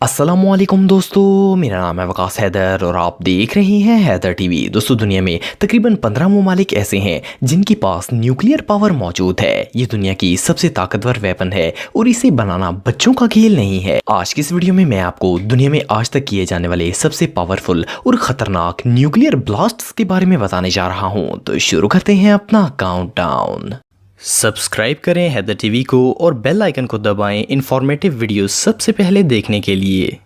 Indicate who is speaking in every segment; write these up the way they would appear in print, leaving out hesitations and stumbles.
Speaker 1: अस्सलामुअलैकुम दोस्तों, मेरा नाम है वकास हैदर और आप देख रहे हैं हैदर टीवी। दोस्तों, दुनिया में तकरीबन 15 ममालिक ऐसे हैं जिनके पास न्यूक्लियर पावर मौजूद है। ये दुनिया की सबसे ताकतवर वेपन है और इसे बनाना बच्चों का खेल नहीं है। आज की इस वीडियो में मैं आपको दुनिया में आज तक किए जाने वाले सबसे पावरफुल और खतरनाक न्यूक्लियर ब्लास्ट्स के बारे में बताने जा रहा हूँ। तो शुरू करते हैं अपना काउंटडाउन। सब्सक्राइब करें हैदर टीवी को और बेल आइकन को दबाएं इंफॉर्मेटिव वीडियो सबसे पहले देखने के लिए।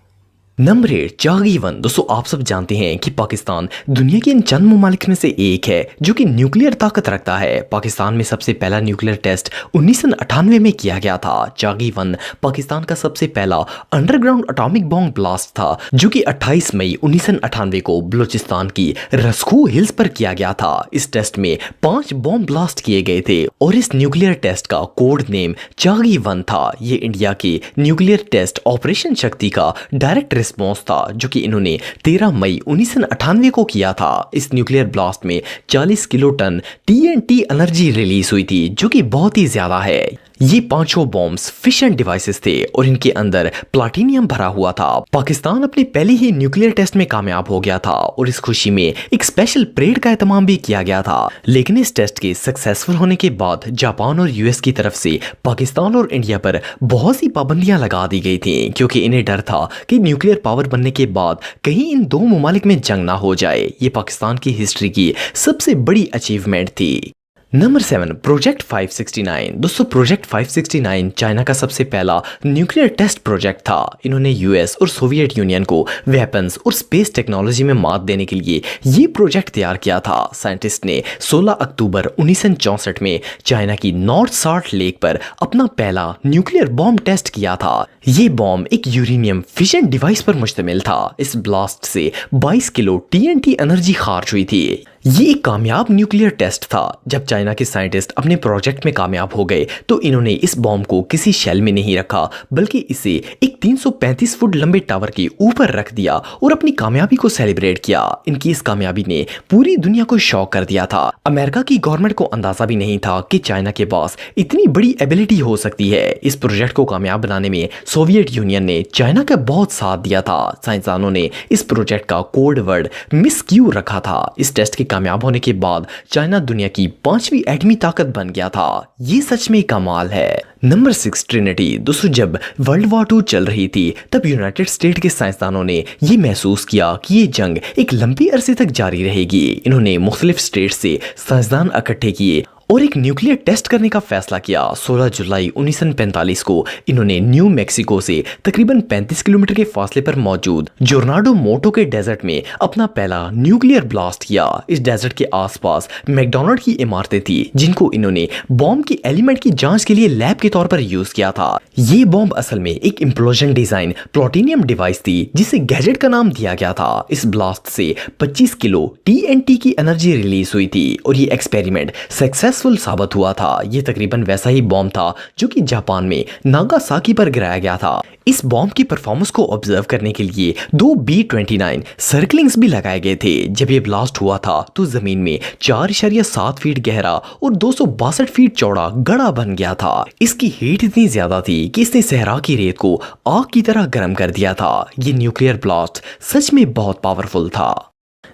Speaker 1: नंबर 8, चागी-1। दोस्तों, आप सब जानते हैं कि पाकिस्तान दुनिया के इन चंद ममालिक में से एक है जो कि न्यूक्लियर ताकत रखता है। पाकिस्तान में सबसे पहला न्यूक्लियर टेस्ट 1998 में किया गया था। चागी-1 पाकिस्तान का सबसे पहला अंडरग्राउंड एटॉमिक बॉम्ब ब्लास्ट था जो कि 28 मई 1998 को बलूचिस्तान की रस्कू हिल्स पर किया गया था। इस टेस्ट में 5 बॉम्ब ब्लास्ट किए गए थे और इस न्यूक्लियर टेस्ट का कोड नेम चागी-1 था। ये इंडिया के न्यूक्लियर टेस्ट ऑपरेशन शक्ति का डायरेक्ट रिस्पॉन्स था जो कि इन्होंने 13 मई 1998 को किया था। इस न्यूक्लियर ब्लास्ट में 40 kilo ton TNT energy release हुई थी जो कि बहुत ही ज्यादा है। ये पांचों बॉम्ब्स फिशन डिवाइसेस थे और इनके अंदर प्लाटिनियम भरा हुआ था। पाकिस्तान अपने पहले ही न्यूक्लियर टेस्ट में कामयाब हो गया था और इस खुशी में एक स्पेशल परेड का एहतमाम भी किया गया था। लेकिन इस टेस्ट के सक्सेसफुल होने के बाद जापान और यूएस की तरफ से पाकिस्तान और इंडिया पर बहुत सी पाबंदियां लगा दी गई थी क्योंकि इन्हें डर था कि न्यूक्लियर पावर बनने के बाद कहीं इन दो ममालिक में जंग ना हो जाए। ये पाकिस्तान की हिस्ट्री की सबसे बड़ी अचीवमेंट थी। Number 7, project 569। दोस्तों, प्रोजेक्ट 569 चाइना का सबसे पहला न्यूक्लियर टेस्ट प्रोजेक्ट था। इन्होंने यूएस और सोवियत यूनियन को वेपन्स और स्पेस टेक्नोलॉजी में मात देने के लिए ये प्रोजेक्ट तैयार किया था। साइंटिस्ट ने 16 अक्टूबर 1964 में चाइना की नॉर्थ साल्ट लेक पर अपना पहला न्यूक्लियर बॉम्ब टेस्ट किया था। ये बॉम्ब एक यूरेनियम फिशन डिवाइस पर मुश्तमिल था। इस ब्लास्ट से 22 किलो टीएनटी एनर्जी खार्ज हुई थी। ये एक कामयाब न्यूक्लियर टेस्ट था। जब चाइना के साइंटिस्ट अपने प्रोजेक्ट में कामयाब हो गए तो इन्होंने इस बॉम्ब को किसी शेल में नहीं रखा बल्कि इसे एक 335 फुट लंबे टावर के ऊपर रख दिया और अपनी कामयाबी को सेलिब्रेट किया। इनकी इस कामयाबी ने पूरी दुनिया को शॉक कर दिया था। अमेरिका की गवर्नमेंट को अंदाजा भी नहीं था कि चाइना के पास इतनी बड़ी एबिलिटी हो सकती है। इस प्रोजेक्ट को कामयाब बनाने में सोवियत यूनियन ने चाइना का बहुत साथ दिया था। साइंसदानों ने इस प्रोजेक्ट का कोड वर्ड मिस क्यू रखा था। इस टेस्ट के कामयाब होने के बाद चाइना दुनिया की 5वीं एटमी ताकत बन गया था। ये सच में कमाल है। Number 6, Trinity. दोस्तों, जब वर्ल्ड वॉर 2 चल रही थी तब यूनाइटेड स्टेट के साइंसदानों ने ये महसूस किया कि ये जंग एक लंबी अरसे तक जारी रहेगी। इन्होंने मुख्तलिफ स्टेट से साइंसदान इकट्ठे किए और एक न्यूक्लियर टेस्ट करने का फैसला किया। 16 जुलाई 1945 को इन्होंने न्यू मैक्सिको से तकरीबन 35 किलोमीटर के फासले पर मौजूद जोरनाडो मोटो के डेजर्ट में अपना पहला न्यूक्लियर ब्लास्ट किया। इस डेजर्ट के आसपास मैकडॉनल्ड की इमारतें थी जिनको इन्होंने बॉम्ब की एलिमेंट की जांच के लिए लैब के तौर पर यूज किया था। ये बॉम्ब असल में एक इम्प्लोजन डिजाइन प्लूटोनियम डिवाइस थी जिसे गैजेट का नाम दिया गया था। इस ब्लास्ट से 25 किलो टीएनटी की एनर्जी रिलीज हुई थी और ये एक्सपेरिमेंट सक्सेसफुल साबित हुआ था। ये तकरीबन वैसा ही बॉम्ब था जो कि जापान में नागासाकी पर गिराया गया था। इस बॉम्ब की परफॉर्मेंस को ऑब्जर्व करने के लिए 2 B-29 सर्कलिंग्स भी लगाए गए थे। जब ये ब्लास्ट हुआ था तो जमीन में 4.7 फीट गहरा और 262 फीट चौड़ा गड्ढा बन गया था। इसकी हीट इतनी ज्यादा थी कि इसने सहरा की रेत को आग की तरह गर्म कर दिया था। ये न्यूक्लियर ब्लास्ट सच में बहुत पावरफुल था।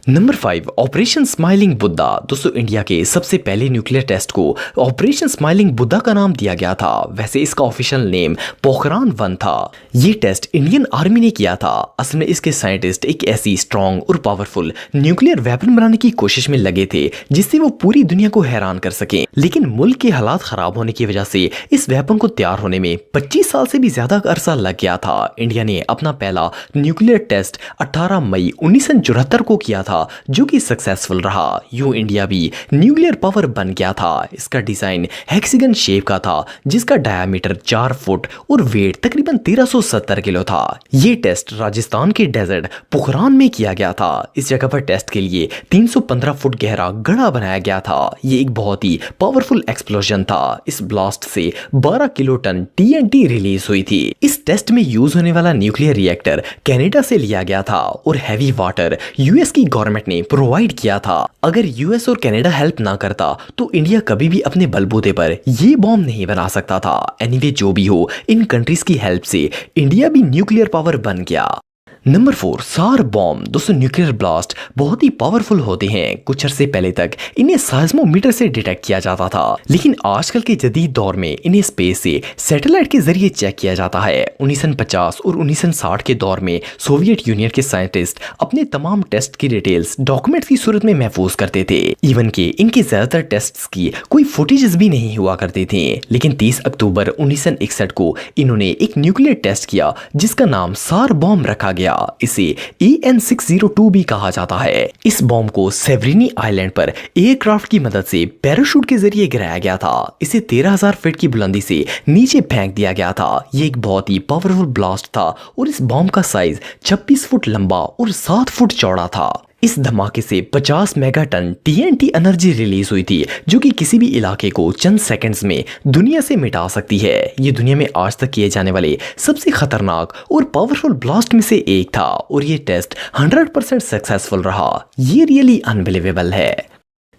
Speaker 1: Number 5, operation smiling Buddha. दोस्तों, इंडिया के सबसे पहले न्यूक्लियर टेस्ट को ऑपरेशन स्माइलिंग बुद्धा का नाम दिया गया था। वैसे इसका ऑफिशियल नेम पोखरान-1 था। ये टेस्ट इंडियन आर्मी ने किया था। असल में इसके साइंटिस्ट एक ऐसी स्ट्रॉन्ग और पावरफुल न्यूक्लियर वेपन बनाने की कोशिश में लगे थे जिससे वो पूरी दुनिया को हैरान कर सकें। लेकिन मुल्क के हालात खराब होने की वजह से इस वेपन को तैयार होने में 25 साल से भी ज्यादा अरसा लग गया था। इंडिया ने अपना पहला न्यूक्लियर टेस्ट 18 मई 1974 को किया था जो कि सक्सेसफुल रहा। यूं इंडिया भी न्यूक्लियर पावर बन गया था। इसका डिजाइन हेक्सागन शेप का था जिसका डायमीटर 4 फुट और वेट तकरीबन 1370 किलो था। ये टेस्ट राजस्थान के डेजर्ट पोखरान में किया गया था। इस जगह पर टेस्ट के लिए 315 फुट गहरा गड्ढा बनाया गया था। ये एक बहुत ही पावरफुल एक्सप्लोजन था। इस ब्लास्ट से 12 किलो टन टीएनटी रिलीज हुई थी। इस टेस्ट में यूज होने वाला न्यूक्लियर रिएक्टर कनाडा से लिया गया था और हैवी वाटर यूएस की गवर्नमेंट गवर्नमेंट ने प्रोवाइड किया था। अगर यूएस और कनाडा हेल्प ना करता तो इंडिया कभी भी अपने बलबूते पर ये बॉम्ब नहीं बना सकता था। एनीवे जो भी हो, इन कंट्रीज की हेल्प से इंडिया भी न्यूक्लियर पावर बन गया। नंबर 4, सार बॉम्ब। दोस्तों न्यूक्लियर ब्लास्ट बहुत ही पावरफुल होते हैं। कुछ अरसे पहले तक इन्हें साइज्मोमीटर से डिटेक्ट किया जाता था, लेकिन आजकल के जदीद दौर में इन्हें स्पेस से सैटेलाइट के जरिए चेक किया जाता है। 1950 और 1960 के दौर में सोवियत यूनियन के साइंटिस्ट अपने तमाम टेस्ट की डिटेल्स डॉक्यूमेंट्स की सूरत में महफूज करते थे। इवन के इनके ज्यादातर टेस्ट्स की कोई फुटेजेस भी नहीं हुआ करते थे। लेकिन 30 अक्टूबर 1961 को इन्होंने एक न्यूक्लियर टेस्ट किया जिसका नाम सार बॉम्ब रखा गया। इसे AN-602 भी कहा जाता है। इस बॉम्ब को सेवरिनी आइलैंड पर एयरक्राफ्ट की मदद से पैराशूट के जरिए गिराया गया था। इसे 13,000 फीट की बुलंदी से नीचे फेंक दिया गया था। ये एक बहुत ही पावरफुल ब्लास्ट था और इस बॉम्ब का साइज 26 फुट लंबा और 7 फुट चौड़ा था। इस धमाके से 50 मेगाटन TNT एनर्जी रिलीज हुई थी, जो कि किसी भी इलाके को चंद सेकंड्स में दुनिया से मिटा सकती है। ये दुनिया में आज तक किए जाने वाले सबसे खतरनाक और पावरफुल ब्लास्ट में से एक था और ये टेस्ट 100% सक्सेसफुल रहा। ये रियली अनबिलीवेबल है।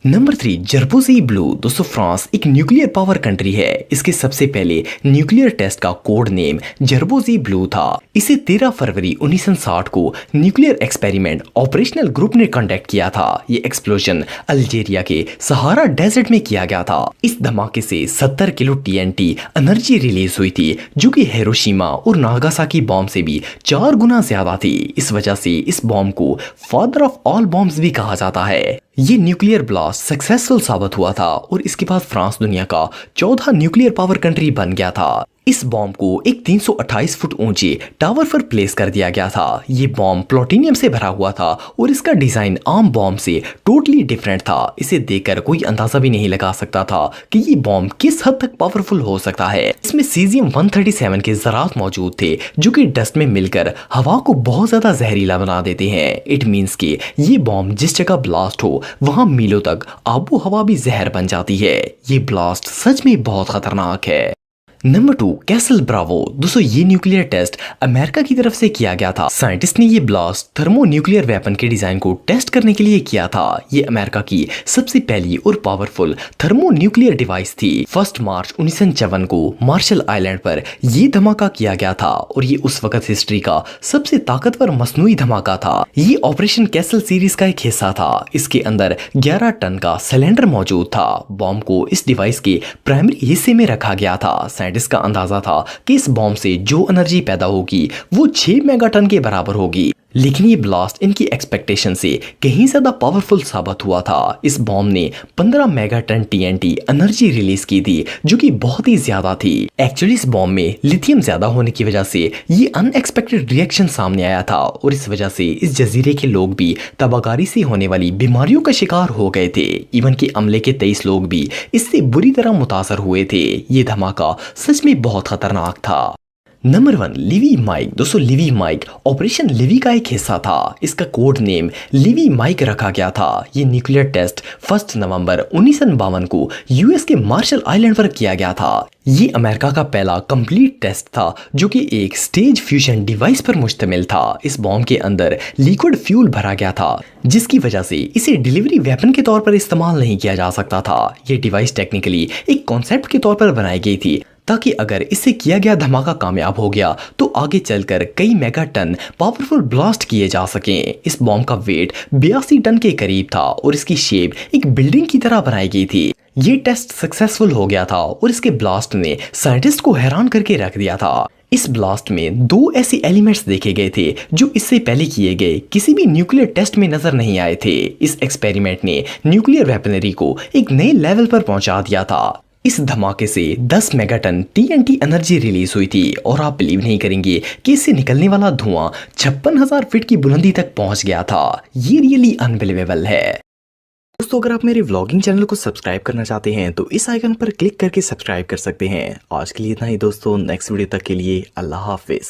Speaker 1: Number 3, Gerboise Bleue. दोस्तों फ्रांस एक न्यूक्लियर पावर कंट्री है। इसके सबसे पहले न्यूक्लियर टेस्ट का कोड नेम जर्बोजी ब्लू था। इसे 13 फरवरी 1960 को न्यूक्लियर एक्सपेरिमेंट ऑपरेशनल ग्रुप ने कंडक्ट किया था। ये एक्सप्लोजन अल्जीरिया के सहारा डेजर्ट में किया गया था। इस धमाके से 70 किलो TNT एनर्जी रिलीज हुई थी, जो कि हिरोशिमा और नागासाकी बॉम्ब से भी 4 गुना ज्यादा थी। इस वजह से इस बॉम्ब को फादर ऑफ ऑल बॉम्ब्स भी कहा जाता है। ये न्यूक्लियर ब्लास्ट सक्सेसफुल साबित हुआ था और इसके बाद फ्रांस दुनिया का 14 न्यूक्लियर पावर कंट्री बन गया था। इस बॉम्ब को एक 328 फुट ऊंचे टावर पर प्लेस कर दिया गया था। ये बॉम्ब प्लूटोनियम से भरा हुआ था और इसका डिजाइन आम बॉम्ब से टोटली डिफरेंट था। इसे देखकर कोई अंदाजा भी नहीं लगा सकता था कि ये बॉम्ब किस हद तक पावरफुल हो सकता है। इसमें सीजियम-137 के ज़रात मौजूद थे, जो कि डस्ट में मिलकर हवा को बहुत ज्यादा जहरीला बना देते हैं। इट मीन्स कि ये बॉम्ब जिस जगह ब्लास्ट हो वहां मीलों तक आबो हवा भी जहर बन जाती है। ये ब्लास्ट सच में बहुत खतरनाक है। Number 2, castle Bravo. दोस्तों ये न्यूक्लियर टेस्ट अमेरिका की तरफ से किया गया था। साइंटिस्ट ने ये ब्लास्ट थर्मो न्यूक्लियर वेपन के डिजाइन को टेस्ट करने के लिए किया था। ये अमेरिका की सबसे पहली और पावरफुल थर्मो न्यूक्लियर डिवाइस थी। 1 मार्च 1957 को मार्शल आइलैंड पर ये धमाका किया गया था और ये उस वक्त हिस्ट्री का सबसे ताकतवर मसनूई धमाका था। ये ऑपरेशन कैसल सीरीज का एक हिस्सा था। इसके अंदर 11 टन का सिलेंडर मौजूद था। बॉम्ब को इस डिवाइस के प्राइमरी हिस्से में रखा गया था। साइंटिस्ट का अंदाजा था कि इस बॉम्ब से जो एनर्जी पैदा होगी वो 6 मेगाटन के बराबर होगी, लेकिन ये ब्लास्ट इनकी एक्सपेक्टेशन से कहीं ज्यादा पावरफुल साबित हुआ था। इस बॉम्ब ने 15 मेगाटन TNT एनर्जी रिलीज की थी, जो कि बहुत ही ज्यादा थी। एक्चुअली इस बॉम्ब में लिथियम ज्यादा होने की वजह से ये अनएक्सपेक्टेड रिएक्शन सामने आया था और इस वजह से इस जजीरे के लोग भी तबाहकारी से होने वाली बीमारियों का शिकार हो गए थे। इवन के अमले के 23 लोग भी इससे बुरी तरह मुतासर हुए थे। ये धमाका सच में बहुत खतरनाक था। Number 1, Ivy Mike. दोस्तों लिवी माइक ऑपरेशन लिवी का एक हिस्सा था। इसका कोड नेम लिवी माइक रखा गया था। ये न्यूक्लियर टेस्ट 1 नवंबर 1952 को यूएस के मार्शल आइलैंड पर किया गया था। ये अमेरिका का पहला कंप्लीट टेस्ट था, जो कि एक स्टेज फ्यूजन डिवाइस पर मुश्तमिल था। इस बॉम्ब के अंदर लिक्विड फ्यूल भरा गया था, जिसकी वजह से इसे डिलीवरी वेपन के तौर पर इस्तेमाल नहीं किया जा सकता था। ये डिवाइस टेक्निकली एक कॉन्सेप्ट के तौर पर बनाई गई थी, ताकि अगर इससे किया गया धमाका कामयाब हो गया तो आगे चलकर कई मेगाटन पावरफुल ब्लास्ट किए जा सकें। इस बॉम्ब का वेट 82 टन के करीब था और इसकी शेप एक बिल्डिंग की तरह बनाई गई थी। ये टेस्ट सक्सेसफुल हो गया था और इसके ब्लास्ट ने साइंटिस्ट को हैरान करके रख दिया था। इस ब्लास्ट में 2 ऐसे एलिमेंट्स देखे गए थे जो इससे पहले किए गए किसी भी न्यूक्लियर टेस्ट में नजर नहीं आए थे। इस एक्सपेरिमेंट ने न्यूक्लियर वेपनरी को एक नए लेवल पर पहुंचा दिया था। इस धमाके से 10 मेगाटन TNT एनर्जी रिलीज हुई थी और आप बिलीव नहीं करेंगे कि इससे निकलने वाला धुआं 56,000 फीट की बुलंदी तक पहुंच गया था। ये रियली अनबिलीवेबल है। दोस्तों अगर आप मेरे व्लॉगिंग चैनल को सब्सक्राइब करना चाहते हैं तो इस आइकन पर क्लिक करके सब्सक्राइब कर सकते हैं। आज के लिए इतना ही दोस्तों, नेक्स्ट वीडियो तक के लिए अल्लाह हाफिज।